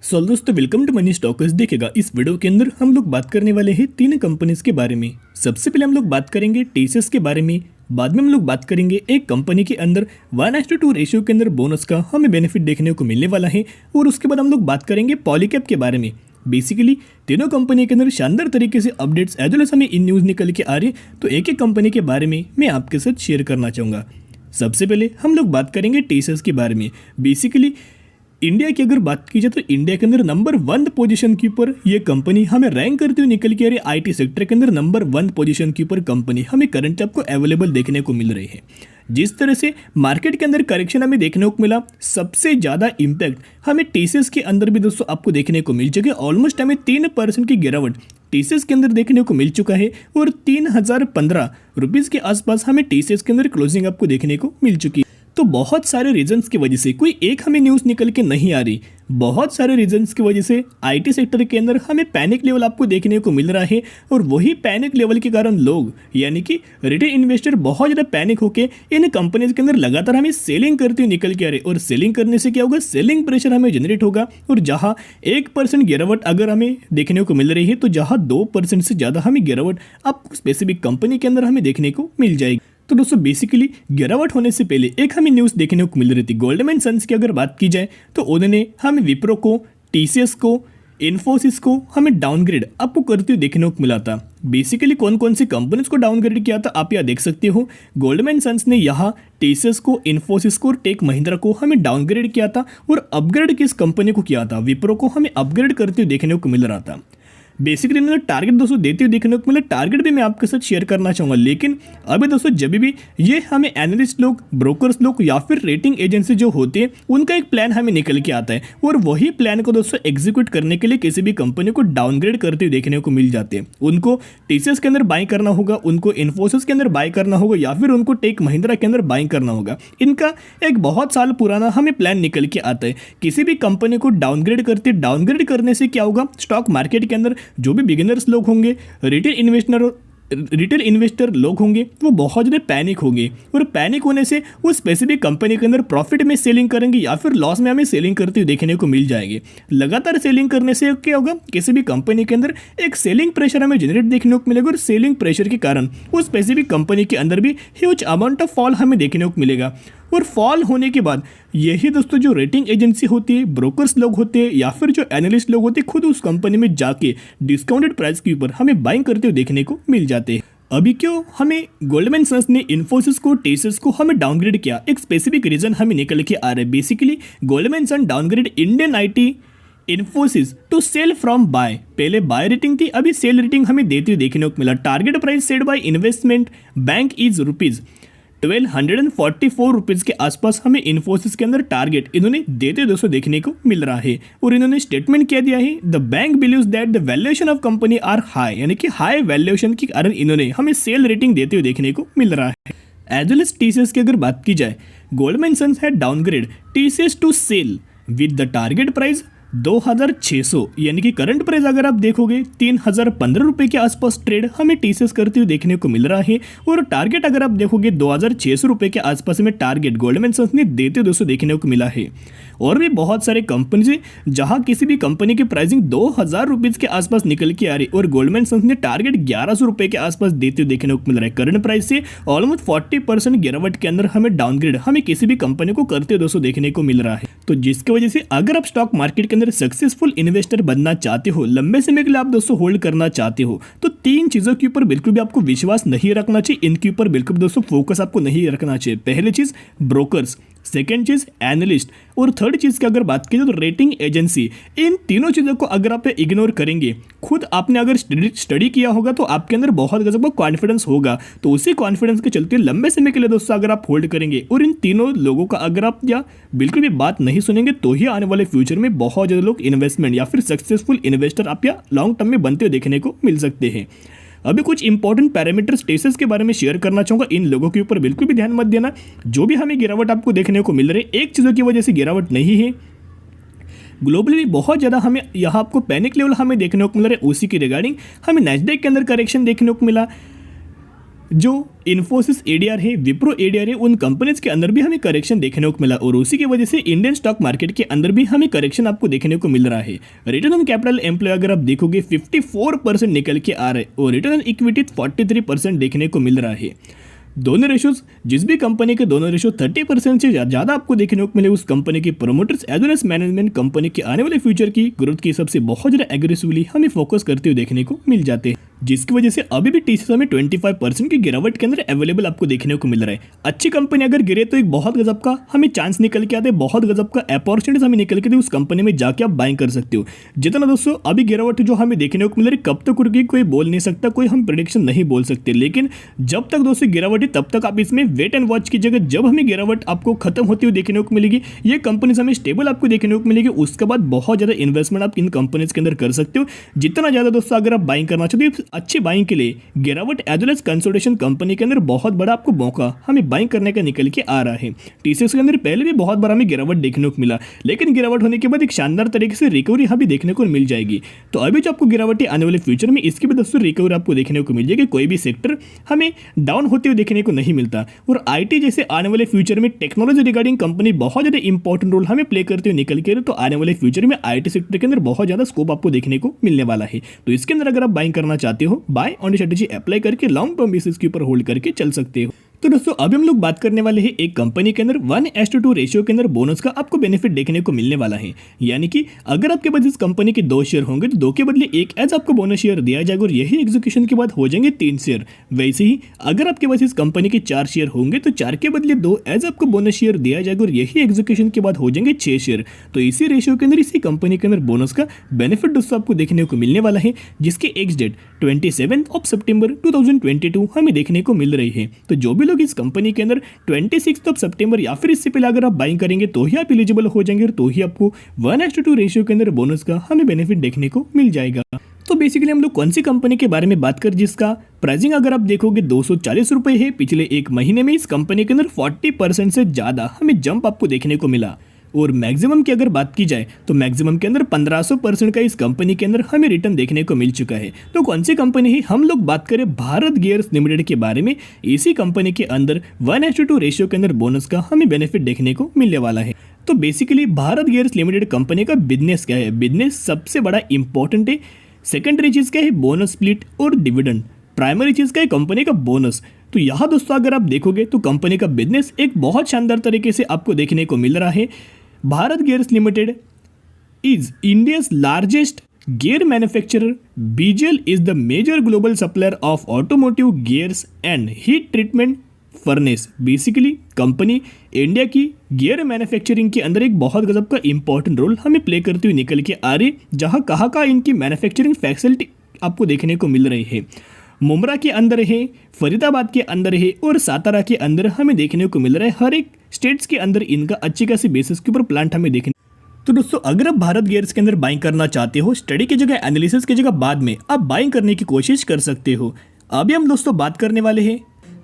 सो दोस्तों welcome to money stalkers. देखिएगा इस वीडियो के अंदर हम लोग बात करने वाले हैं तीन कंपनीज के बारे में। सबसे पहले हम लोग बात करेंगे टीसीएस के बारे में, बाद में हम लोग बात करेंगे एक कंपनी के अंदर 1:2 रेशियो के अंदर बोनस का हमें बेनिफिट देखने को मिलने वाला है, और उसके बाद हम लोग बात करेंगे पॉलीकैब के बारे में। बेसिकली तीनों कंपनी के अंदर शानदार तरीके से अपडेट्स एज वेल एज हमें इन न्यूज़ निकल के आ रही, तो एक एक कंपनी के बारे में मैं आपके साथ शेयर करना चाहूँगा। सबसे पहले हम लोग बात करेंगे टीसीएस के बारे में। बेसिकली इंडिया की अगर बात की जाए तो इंडिया के अंदर नंबर 1 पोजीशन के ऊपर ये कंपनी हमें रैंक करते हुए निकल के आ रही है। आईटी सेक्टर के अंदर नंबर 1 पोजीशन के ऊपर कंपनी हमें करंट आपको अवेलेबल देखने को मिल रही है। जिस तरह से मार्केट के अंदर करेक्शन हमें देखने को मिला, सबसे ज़्यादा इम्पैक्ट हमें टीसीएस के अंदर भी दोस्तों आपको देखने को मिल चुके। ऑलमोस्ट हमें 3% की गिरावट टीसीएस के अंदर देखने को मिल चुका है, और 3015 रुपीज़ के आसपास हमें टीसीएस के अंदर क्लोजिंग आपको देखने को मिल चुकी है। तो बहुत सारे रीजंस की वजह से कोई एक हमें न्यूज़ निकल के नहीं आ रही, बहुत सारे रीजंस की वजह से आईटी सेक्टर के अंदर हमें पैनिक लेवल आपको देखने को मिल रहा है। और वही पैनिक लेवल के कारण लोग यानी कि रिटेल इन्वेस्टर बहुत ज़्यादा पैनिक होकर इन कंपनीज के अंदर लगातार हमें सेलिंग करते हुए निकल के आ रहे। और सेलिंग करने से क्या होगा, सेलिंग प्रेशर हमें जनरेट होगा, और जहाँ 1% गिरावट अगर हमें देखने को मिल रही है, तो जहाँ 2% से ज़्यादा हमें गिरावट आपको स्पेसिफिक कंपनी के अंदर हमें देखने को मिल जाएगी। तो दोस्तों बेसिकली गिरावट होने से पहले एक हमें न्यूज़ देखने को मिल रही थी। गोल्डमैन सन्स की अगर बात की जाए तो उन्होंने हमें विप्रो को, टीसीएस को, इन्फोसिस को हमें डाउनग्रेड आपको करते हुए देखने को मिला था। बेसिकली कौन कौन सी कंपनीज को डाउनग्रेड किया था आप यहाँ देख सकते हो। गोल्डमैन सन्स ने यहाँ टीसीएस को, इन्फोसिस को और टेक महिंद्रा को हमें डाउनग्रेड किया था, और अपग्रेड किस कंपनी को किया था, विप्रो को हमें अपग्रेड करते हुए देखने को मिल रहा था। बेसिकली इन्होंने टारगेट दोस्तों देते हुए देखने को मिला, टारगेट भी मैं आपके साथ शेयर करना चाहूँगा। लेकिन अभी दोस्तों जब भी ये हमें एनालिस्ट लोग, ब्रोकर्स लोग या फिर रेटिंग एजेंसी जो होते हैं, उनका एक प्लान हमें निकल के आता है, और वही प्लान को दोस्तों एग्जीक्यूट करने के लिए किसी भी कंपनी को डाउनग्रेड करते हुए देखने को मिल जाते हैं। उनको टीसीएस के अंदर बाई करना होगा, उनको इन्फोसिस के अंदर बाई करना होगा, या फिर उनको टेक महिंद्रा के अंदर बाई करना होगा। इनका एक बहुत साल पुराना हमें प्लान निकल के आता है। किसी भी कंपनी को डाउनग्रेड करते, डाउनग्रेड करने से क्या होगा, स्टॉक मार्केट के अंदर जो भी बिगिनर्स लोग होंगे, रिटेल इन्वेस्टर लोग होंगे, वो बहुत ज़्यादा पैनिक होंगे, और पैनिक होने से वो स्पेसिफिक कंपनी के अंदर प्रॉफिट में सेलिंग करेंगे या फिर लॉस में हमें सेलिंग करते हुए देखने को मिल जाएगी। लगातार सेलिंग करने से क्या होगा, किसी भी कंपनी के अंदर एक सेलिंग प्रेशर हमें जनरेट देखने को मिलेगा, और सेलिंग प्रेशर के कारण वो स्पेसिफिक कंपनी के अंदर भी ह्यूज अमाउंट ऑफ फॉल हमें देखने को मिलेगा। और फॉल होने के बाद यही दोस्तों जो रेटिंग एजेंसी होती है, ब्रोकर्स लोग होते हैं, या फिर जो एनालिस्ट लोग होते हैं, खुद उस कंपनी में जाके डिस्काउंटेड प्राइस के ऊपर हमें बाइंग करते हुए देखने को मिल जाते हैं। अभी क्यों हमें गोल्डमैन सन्स ने इन्फोसिस को, टीसीएस को हमें डाउनग्रेड किया, एक स्पेसिफिक रीजन हमें निकल के आ रहा है। Basically Goldman Sons downgrade Indian IT Infosys to sell from buy. पहले बाय रेटिंग थी, अभी सेल रेटिंग हमें देते हुए देखने को मिला। Target price set by investment bank is ₹1244 rupees के आसपास हमें इन्फोसिस के अंदर टारगेट इन्होंने देते दोस्तों देखने को मिल रहा है। और इन्होंने स्टेटमेंट क्या दिया है, the bank believes that the valuation of company are high, यानी कि हाई वैल्यूएशन के कारण इन्होंने हमें सेल रेटिंग देते हुए देखने को मिल रहा है। एज वेल एज टीसीएस की अगर बात की जाए, गोल्डमैन सन्स है downgrade TCS to sell with the target price 2600, यानी कि करंट प्राइस अगर आप देखोगे 3015 रुपये के आसपास ट्रेड हमें टीसीएस करते हुए देखने को मिल रहा है। और टारगेट अगर आप देखोगे 2600 रुपये के आसपास में टारगेट गोल्डमैन सन्स ने देते दोस्तों देखने को मिला है। और भी बहुत सारे कंपनीज हैं जहां किसी भी कंपनी की प्राइसिंग 2000 रुपीज़ के आसपास निकल के आ रही, और गोल्डमैन सन्स ने टारगेट 1100 रुपये के आसपास देते हुए देखने को मिल रहा है। करंट प्राइस से ऑलमोस्ट 40% गिरावट के अंदर हमें डाउनग्रेड हमें किसी भी कंपनी को करते हुए दोस्तों देखने को मिल रहा है। तो जिसकी वजह से अगर आप स्टॉक मार्केट के अंदर सक्सेसफुल इन्वेस्टर बनना चाहते हो, लंबे समय के लिए आप दोस्तों होल्ड करना चाहते हो, तो तीन चीज़ों के ऊपर बिल्कुल भी आपको विश्वास नहीं रखना चाहिए। इनके ऊपर बिल्कुल दोस्तों फोकस आपको नहीं रखना चाहिए। पहली चीज़ ब्रोकर्स, सेकेंड चीज़ एनालिस्ट, और थर्ड चीज़ की अगर बात की जाए तो रेटिंग एजेंसी। इन तीनों चीज़ों को अगर आप इग्नोर करेंगे, खुद आपने अगर स्टडी किया होगा तो आपके अंदर बहुत गजब का कॉन्फिडेंस होगा, तो उसी कॉन्फिडेंस के चलते लंबे समय के लिए दोस्तों अगर आप होल्ड करेंगे, और इन तीनों लोगों का अगर आप या बिल्कुल भी बात नहीं सुनेंगे, तो ही आने वाले फ्यूचर में बहुत ज़्यादा लोग इन्वेस्टमेंट या फिर सक्सेसफुल इन्वेस्टर आप या लॉन्ग टर्म में बनते हुए देखने को मिल सकते हैं। अभी कुछ इंपॉर्टेंट पैरामीटर्स टीसीएस के बारे में शेयर करना चाहूँगा। इन लोगों के ऊपर बिल्कुल भी ध्यान मत देना। जो भी हमें गिरावट आपको देखने को मिल रही है, एक चीज़ों की वजह से गिरावट नहीं है, ग्लोबली भी बहुत ज़्यादा हमें यहाँ आपको पैनिक लेवल हमें देखने को मिल रहा है। उसी के रिगार्डिंग हमें नैस्डैक के अंदर करेक्शन देखने को मिला। जो इन्फोसिस एडीआर है, विप्रो एडीआर है, उन कंपनीज के अंदर भी हमें करेक्शन देखने को मिला और उसी की वजह से इंडियन स्टॉक मार्केट के अंदर भी हमें करेक्शन आपको देखने को मिल रहा है। रिटर्न ऑन कैपिटल एम्प्लॉय अगर आप देखोगे 54% निकल के आ रहा है और रिटर्न ऑन इक्विटी 43% देखने को मिल रहा है। दोनों रेशोज, जिस भी कंपनी के दोनों रेशो 30% से ज़्यादा आपको देखने को मिले, उस कंपनी के promoters as well as management company के आने वाले फ्यूचर की ग्रोथ की हिसाब से बहुत ज़्यादा एग्रेसिवली हमें फोकस करते हुए देखने को मिल जाते हैं, जिसकी वजह से अभी भी टीसीएस में 25% की गिरावट के अंदर अवेलेबल आपको देखने को मिल रहा है। अच्छी कंपनी अगर गिरे तो एक बहुत गजब का हमें चांस निकल के आते हैं, बहुत गजब का अपॉर्चुनिटीज हमें निकल के आते, उस कंपनी में जाके आप बाइंग कर सकते हो। जितना दोस्तों अभी गिरावट जो हमें देखने को मिल रही है, कब तक रुकेगी कोई बोल नहीं सकता, कोई हम प्रेडिक्शन नहीं बोल सकते, लेकिन जब तक दोस्तों गिरावट है तब तक आप इसमें वेट एंड वॉच की जगह जब हमें गिरावट आपको खत्म होती हुई देखने को मिलेगी, ये कंपनीज हमें स्टेबल आपको देखने को मिलेगी, उसके बाद बहुत ज़्यादा इन्वेस्टमेंट आप इन कंपनीज के अंदर कर सकते हो। जितना ज़्यादा दोस्तों अगर आप बाइंग करना चाहते हो अच्छी बाइंग के लिए, गिरावट as well as consolidation company के अंदर बहुत बड़ा आपको मौका हमें बाइंग करने का निकल के आ रहा है। टीसीएस के अंदर पहले भी बहुत बार हमें गिरावट देखने को मिला, लेकिन गिरावट होने के बाद एक शानदार तरीके से रिकवरी हमें देखने को मिल जाएगी। तो अभी जो आपको गिरावट आने वाले फ्यूचर में इसकी भी दोस्तों रिकवरी आपको देखने को मिल जाएगी। कोई भी सेक्टर हमें डाउन होते हुए देखने को नहीं मिलता और आईटी जैसे आने वाले फ्यूचर में टेक्नोलॉजी रिगार्डिंग कंपनी बहुत ज्यादा इंपॉर्टेंट रोल हमें प्ले करते हुए निकल के, तो आने वाले फ्यूचर में आईटी सेक्टर के अंदर बहुत ज्यादा स्कोप आपको देखने को मिलने वाला है। तो इसके अंदर अगर आप बाइंग करना चाहते हो, बाय ऑन स्ट्रेटेजी अप्लाई करके लॉन्ग टर्म बेसिस के ऊपर होल्ड करके चल सकते हो। तो दोस्तों अभी हम लोग बात करने वाले हैं एक कंपनी के अंदर 1:2 रेशियो के अंदर बोनस का आपको बेनिफिट देखने को मिलने वाला है। यानी कि अगर आपके पास इस कंपनी के 2 शेयर होंगे तो 2 के बदले 1 एज आपको बोनस शेयर दिया जाएगा और यही एग्जीक्यूशन के बाद हो जाएंगे 3 शेयर। वैसे ही अगर आपके पास इस कंपनी के 4 शेयर होंगे तो 4 के बदले 2 एज आपको बोनस शेयर दिया जाएगा और यही एग्जीक्यूशन के बाद हो जाएंगे 6 शेयर। तो इसी रेशियो के अंदर इसी कंपनी के अंदर बोनस का बेनिफिट दोस्तों आपको देखने को मिलने वाला है, जिसके एक्स डेट 27 सितंबर 2022 हमें देखने को मिल रही है। तो जो भी लोग इस कंपनी के 26 सितंबर या फिर इससे पहले अगर आप बाइंग करेंगे तो ही आप एलिजिबल हो जाएंगे और तो ही आपको 1:2 रेशियो के अंदर बोनस का हमें बेनिफिट देखने को मिल जाएगा। तो बेसिकली हम लोग कौन सी कंपनी के बारे में बात कर जिसका प्राइसिंग अगर आप देखोगे 240 रुपये है। पिछले एक महीने में इस कंपनी के अंदर 40% से ज़्यादा हमें जंप आपको देखने को मिला और मैक्सिमम की अगर बात की जाए तो मैक्सिमम के अंदर 1500% का इस कंपनी के अंदर हमें रिटर्न देखने को मिल चुका है। तो कौन सी कंपनी है, हम लोग बात करें भारत गियर्स लिमिटेड के बारे में। इसी कंपनी के अंदर 1:2 रेशियो के अंदर बोनस का हमें बेनिफिट देखने को मिलने वाला है। तो basically Bharat gears limited company का बिजनेस क्या है, बिजनेस सबसे बड़ा इंपॉर्टेंट है। सेकेंडरी चीज़ क्या है, बोनस स्प्लिट और डिविडेंड। प्राइमरी चीज़ क्या है, कंपनी का बोनस। तो यहाँ दोस्तों अगर आप देखोगे तो कंपनी का बिजनेस एक बहुत शानदार तरीके से आपको देखने को मिल रहा है। Bharat gears limited is India's largest gear manufacturer. BGL is the major global supplier of automotive gears and heat treatment furnace. Basically company India की गियर मैन्युफैक्चरिंग के अंदर एक बहुत गजब का इंपॉर्टेंट रोल हमें प्ले करते हुए निकल के आ रही, जहाँ कहाँ का इनकी मैन्युफैक्चरिंग फैसिलिटी आपको देखने को मिल रही है। मुमरा के अंदर है, फरीदाबाद के अंदर है और सातारा के अंदर हमें देखने को मिल रहा है। हर एक स्टेट्स के अंदर इनका अच्छी खासी बेसिस के ऊपर प्लांट हमें देखने। तो दोस्तों अगर आप भारत गियर्स के अंदर बाइंग करना चाहते हो, स्टडी की जगह एनालिसिस की जगह बाद में आप बाइंग करने की कोशिश कर सकते हो। अभी हम दोस्तों बात करने वाले हैं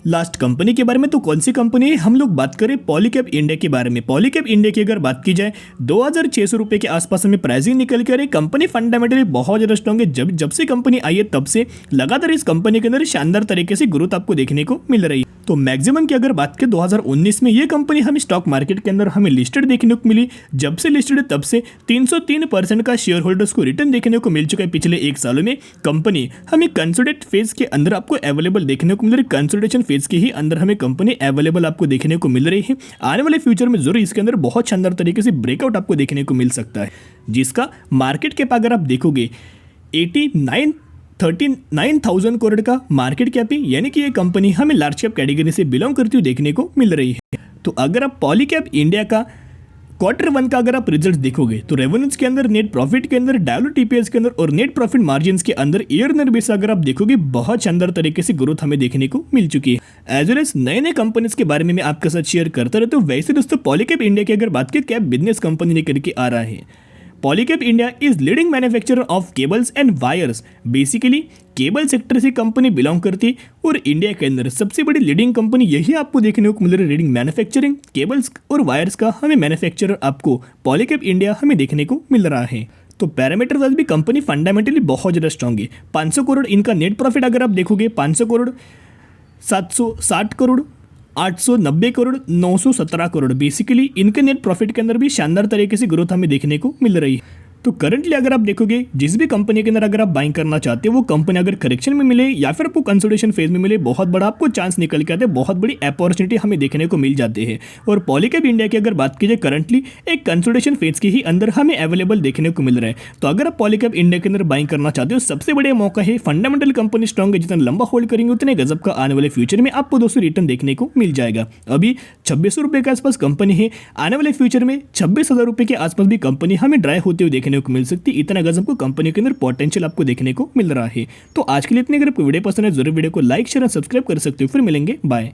लास्ट कंपनी के बारे में। तो कौन सी कंपनी है, हम लोग बात करें पॉलीकैब इंडिया के बारे में। पॉलीकैब इंडिया की अगर बात की जाए 2600 रुपये के आसपास हमें प्राइसिंग निकल कर रही। कंपनी फंडामेंटली बहुत ज़्यादा स्ट्रॉन्ग है। जब से कंपनी आई है तब से लगातार इस कंपनी के अंदर शानदार तरीके से ग्रोथ आपको देखने को मिल रही है। तो मैक्सिमम की अगर बात करें 2019 में ये कंपनी हमें स्टॉक मार्केट के अंदर हमें लिस्टेड देखने को मिली। जब से लिस्टेड है तब से 303% का शेयर होल्डर्स को रिटर्न देखने को मिल चुका है। पिछले 1 सालों में कंपनी हमें कंसोलिडेट फेज के अंदर आपको अवेलेबल देखने को मिल रही है। कंसोलिडेशन फेज के ही अंदर हमें कंपनी अवेलेबल आपको देखने को मिल रही है। आने वाले फ्यूचर में जरूर इसके अंदर बहुत शानदार तरीके से ब्रेकआउट आपको देखने को मिल सकता है, जिसका मार्केट कैप अगर आप देखोगे 39,000 करोड़ का मार्केट कैप है। यानी कि ये कंपनी हमें लार्ज कैप कैटेगरी से बिलोंग करती हुई देखने को मिल रही है। तो अगर आप पॉलीकैब इंडिया का Q1 का अगर आप रिजल्ट देखोगे तो रेवेन्यूज के अंदर, नेट प्रॉफिट के अंदर, डायलूटेड ईपीएस के अंदर और नेट प्रॉफिट मार्जिन्स के अंदर ईयर बेस अगर आप देखोगे बहुत शानदार तरीके से ग्रोथ हमें देखने को मिल चुकी है। एज वेल एज नए कंपनीज के बारे में मैं आपके साथ शेयर करता रहता हूँ। वैसे दोस्तों पॉलीकैब इंडिया की अगर बात करें, कैब बिजनेस कंपनी निकल के आ रहा है। Polycab India is leading manufacturer of cables and wires. Basically cable sector से कंपनी बिलोंग करती है और इंडिया के अंदर सबसे बड़ी लीडिंग कंपनी यही आपको देखने को मिल रही है। लीडिंग मैन्युफैक्चरिंग केबल्स और वायर्स का हमें मैन्युफैक्चरर आपको पॉलीकैब इंडिया हमें देखने को मिल रहा है। तो पैरामीटर वाइज भी कंपनी फंडामेंटली बहुत ज़्यादा स्ट्रॉन्ग है। 500 करोड़ इनका नेट प्रॉफिट अगर आप देखोगे, 500 करोड़ 760 करोड़, 890 करोड़, 917 करोड़। बेसिकली इनके नेट प्रॉफिट के अंदर भी शानदार तरीके से ग्रोथ हमें देखने को मिल रही है। तो करंटली अगर आप देखोगे जिस भी कंपनी के अंदर अगर आप बाइंग करना चाहते हो वो कंपनी अगर करेक्शन में मिले या फिर आपको कंसोलिडेशन फेज में मिले, बहुत बड़ा आपको चांस निकल के आते हैं, बहुत बड़ी अपॉर्चुनिटी हमें देखने को मिल जाती है। और पॉलीकैब इंडिया की अगर बात की जाए करंटली एक कंसोलिडेशन फेज के ही अंदर हमें अवेलेबल देखने को मिल रहा है। तो अगर आप पॉलीकैब इंडिया के अंदर बाइंग करना चाहते हो सबसे बड़ा मौका है। फंडामेंटल कंपनी स्ट्रॉन्ग है, जितना लंबा होल्ड करेंगे उतने गजब का आने वाले फ्यूचर में आपको दोस्तों रिटर्न देखने को मिल जाएगा। अभी 2600 रुपये के आसपास कंपनी है, आने वाले फ्यूचर में 26,000 रुपये के आसपास भी कंपनी हमें ड्राई होते हुए देखने को मिल सकती है। इतना गजब को कंपनी के अंदर पोटेंशियल आपको देखने को मिल रहा है। तो आज के लिए इतने, अगर आपको वीडियो पसंद है जरूर वीडियो को लाइक शेयर और सब्सक्राइब कर सकते हो। फिर मिलेंगे, बाय।